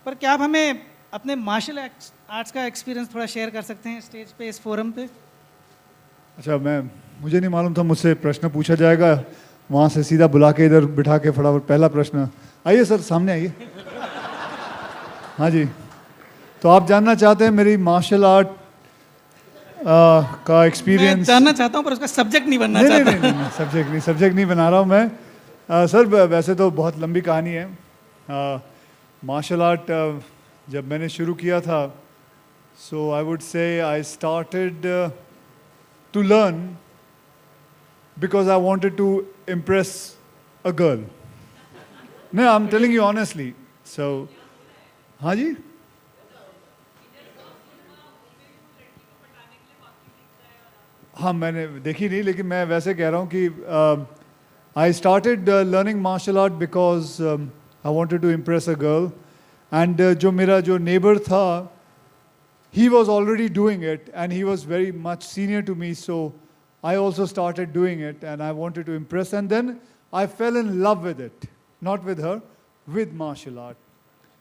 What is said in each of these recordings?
पर क्या आप हमें अपने मार्शल आर्ट्स का एक्सपीरियंस थोड़ा शेयर कर सकते हैं स्टेज पे, इस फोरम पे? अच्छा, मुझे नहीं मालूम था मुझसे प्रश्न पूछा जाएगा, वहाँ से सीधा बुला के इधर बिठा के फटाफट पहला प्रश्न। आइए सर, सामने आइए। हाँ जी, तो आप जानना चाहते हैं मेरी मार्शल आर्ट का मैं एक्सपीरियंस? जानना चाहता हूँ पर उसका सब्जेक्ट नहीं बनना नहीं नहीं चाहता। नहीं नहीं, सब्जेक्ट नहीं बना रहा हूँ मैं। सर वैसे तो बहुत लंबी कहानी है। मार्शल आर्ट जब मैंने शुरू किया था, सो I would say I started to learn because I wanted to impress a girl. No, I'm telling you honestly. So, हाँ जी? हाँ, मैंने देखी नहीं, लेकिन मैं वैसे कह रहा हूँ कि I started learning martial art because I wanted to impress a girl. And जो मेरा जो neighbor था, he was already doing it and he was very much senior to me, so I also started doing it and I wanted to impress, and then I fell in love with it, not with her, with martial art.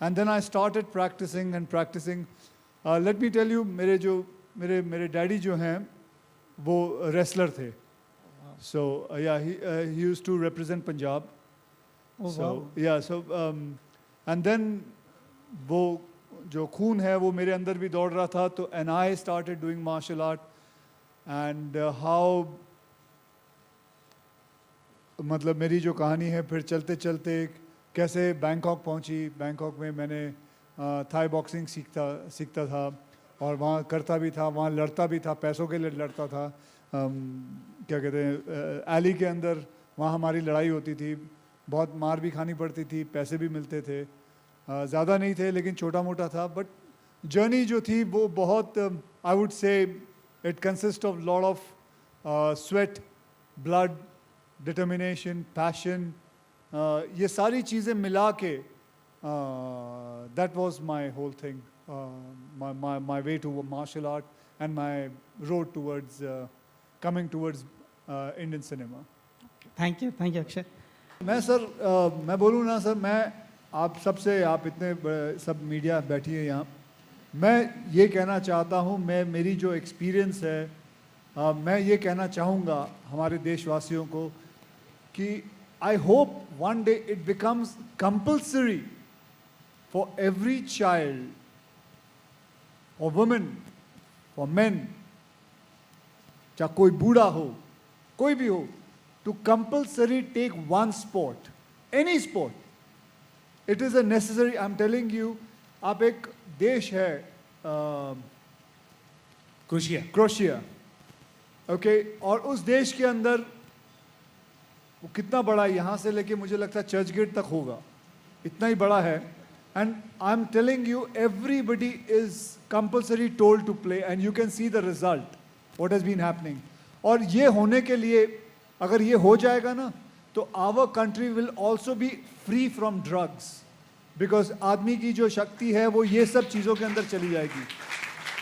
And then I started practicing and practicing. Let me tell you, मेरे daddy जो हैं वो wrestler थे. So yeah, he used to represent Punjab. Oh, So wow. yeah, so and then वो जो खून है वो मेरे अंदर भी दौड़ रहा था, तो and I started doing martial art. And how मतलब मेरी जो कहानी है फिर चलते चलते कैसे बैंकॉक पहुंची। बैंकॉक में मैंने थाई बॉक्सिंग सीखता था और वहाँ करता भी था, वहाँ लड़ता भी था, पैसों के लिए लड़ता था। क्या कहते हैं, एली के अंदर वहाँ हमारी लड़ाई होती थी, बहुत मार भी खानी पड़ती थी, पैसे भी मिलते थे, ज़्यादा नहीं थे लेकिन छोटा मोटा था। बट जर्नी जो थी वो बहुत, आई वुड से it consists of lot of sweat, blood, determination, passion. ये सारी चीज़ें मिला के that was my whole thing, my way to martial art and my road towards coming towards Indian cinema. Thank you Akshay. मैं सर मैं बोलूँ ना सर, मैं आप सबसे, आप इतने सब मीडिया बैठी है यहाँ, मैं ये कहना चाहता हूँ, मेरी जो एक्सपीरियंस है, मैं ये कहना चाहूँगा हमारे देशवासियों को कि I hope one day it becomes compulsory for every child, for women, for men, चाहे कोई बूढ़ा हो, कोई भी हो, to compulsory take one sport, any sport. It is a necessary, I am telling you. आप एक देश है क्रोशिया, ओके, और उस देश के अंदर वो कितना बड़ा है, यहाँ से लेके मुझे लगता है चर्च गेट तक होगा, इतना ही बड़ा है। And I am telling you, everybody is compulsory told to play and you can see the result what has been happening. और ये होने के लिए, अगर ये हो जाएगा ना, तो our country will also be free from drugs, because आदमी की जो शक्ति है वो ये सब चीज़ों के अंदर चली जाएगी।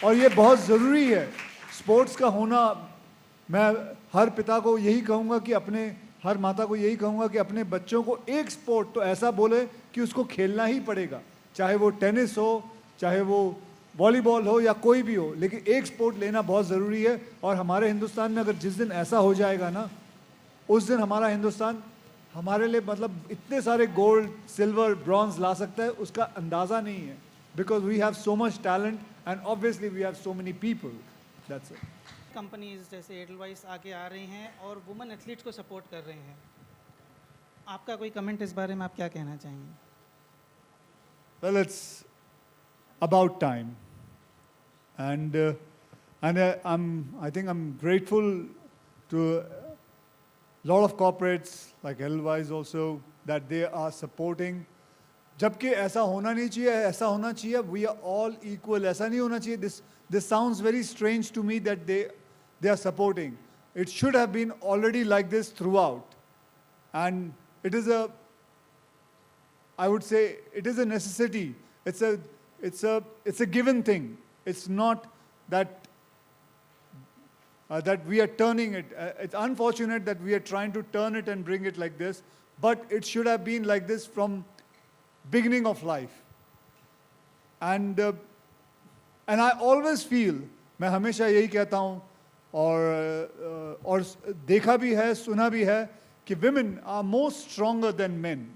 और ये बहुत ज़रूरी है स्पोर्ट्स का होना। मैं हर पिता को यही कहूँगा कि हर माता को यही कहूँगा कि अपने बच्चों को एक स्पोर्ट तो ऐसा बोले कि उसको खेलना ही पड़ेगा, चाहे वो टेनिस हो, चाहे वो वॉलीबॉल हो या कोई भी हो, लेकिन एक स्पोर्ट लेना बहुत ज़रूरी है। और हमारे हिंदुस्तान में अगर जिस दिन ऐसा हो जाएगा ना, उस दिन हमारा हिंदुस्तान हमारे लिए मतलब इतने सारे गोल्ड, सिल्वर, ब्रॉन्ज ला सकता है, उसका अंदाज़ा नहीं है, because we have so much talent and obviously we have so many people. That's it. Companies जैसे एडलवाइस आगे आ रही हैं और वुमेन एथलीट्स को सपोर्ट कर रही हैं, आपका कोई कमेंट इस बारे में, आप क्या कहना चाहेंगे? Well, it's about time, and I think I'm grateful to lot of corporates like Edelweiss also that they are supporting. जबकि ऐसा होना नहीं चाहिए, ऐसा होना चाहिए we are all equal, ऐसा नहीं होना चाहिए। This sounds very strange to me that they are supporting. It should have been already like this throughout, and it is I would say it is a necessity. It's a given thing. It's not that that we are turning it. It's unfortunate that we are trying to turn it and bring it like this, but it should have been like this from beginning of life. and I always feel, मैं हमेशा यही कहता हूँ और देखा भी है, सुना भी है कि women are more stronger than men.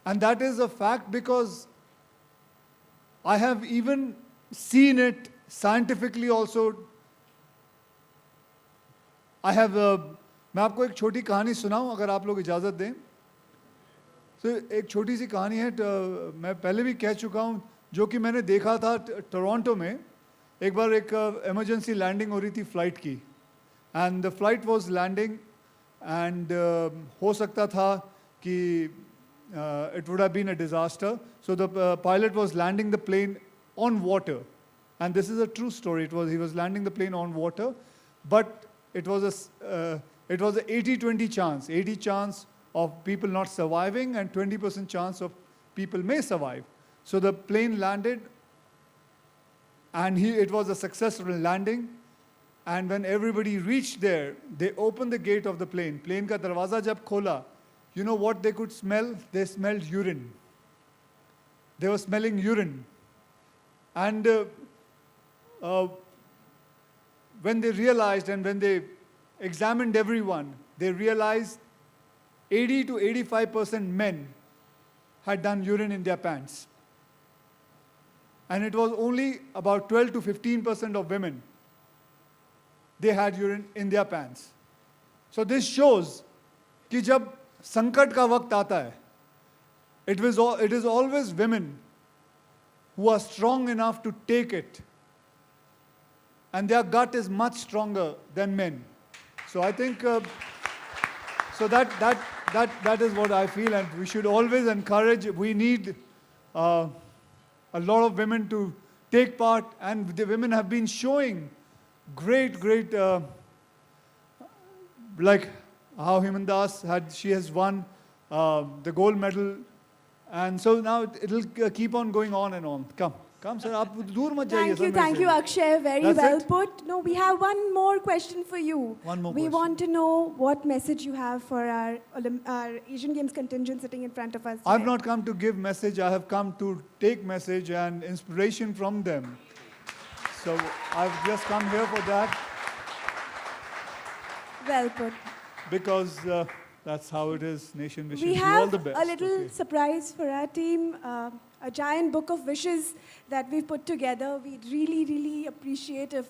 And that is a fact because I have even seen it scientifically also. मैं आपको एक छोटी कहानी सुनाऊं अगर आप लोग इजाज़त दें. तो एक छोटी सी कहानी है, मैं पहले भी कह चुका हूं, जो कि मैंने देखा था टोरंटो में. एक बार एक इमरजेंसी लैंडिंग हो रही थी फ्लाइट की, and the flight was landing, and हो सकता था कि it would have been a disaster. So the pilot was landing the plane on water, and this is a true story. He was landing the plane on water, but it was a 80-20 chance, 80 chance of people not surviving and 20% chance of people may survive. So the plane landed, and it was a successful landing. And when everybody reached there, they opened the gate of the plane. Plane ka darwaza jab khola, you know what they could smell? They smelled urine. They were smelling urine. And when they realized and when they examined everyone, they realized 80 to 85% men had done urine in their pants. And it was only about 12 to 15% of women, they had urine in their pants. So this shows कि जब संकट का वक्त आता है, it is always women who are strong enough to take it, and their gut is much stronger than men. So I think so that is what I feel, and we should always encourage. We need a lot of women to take part, and the women have been showing great like how Himan Das she has won the gold medal, and so now it'll keep on going on and on. Come sir, आप दूर मत जाइए. Thank you Akshay, very That's well it? put. No, we have one more question for you. One more We question. want to know what message you have for our Asian Games contingent sitting in front of us I've today. not come to give message, I have come to take message and inspiration from them. So I've just come here for that, Well put. because that's how it is. Nation wishes We you all have the best. a little Okay. surprise for our team, a giant book of wishes that we've put together. We'd really appreciate if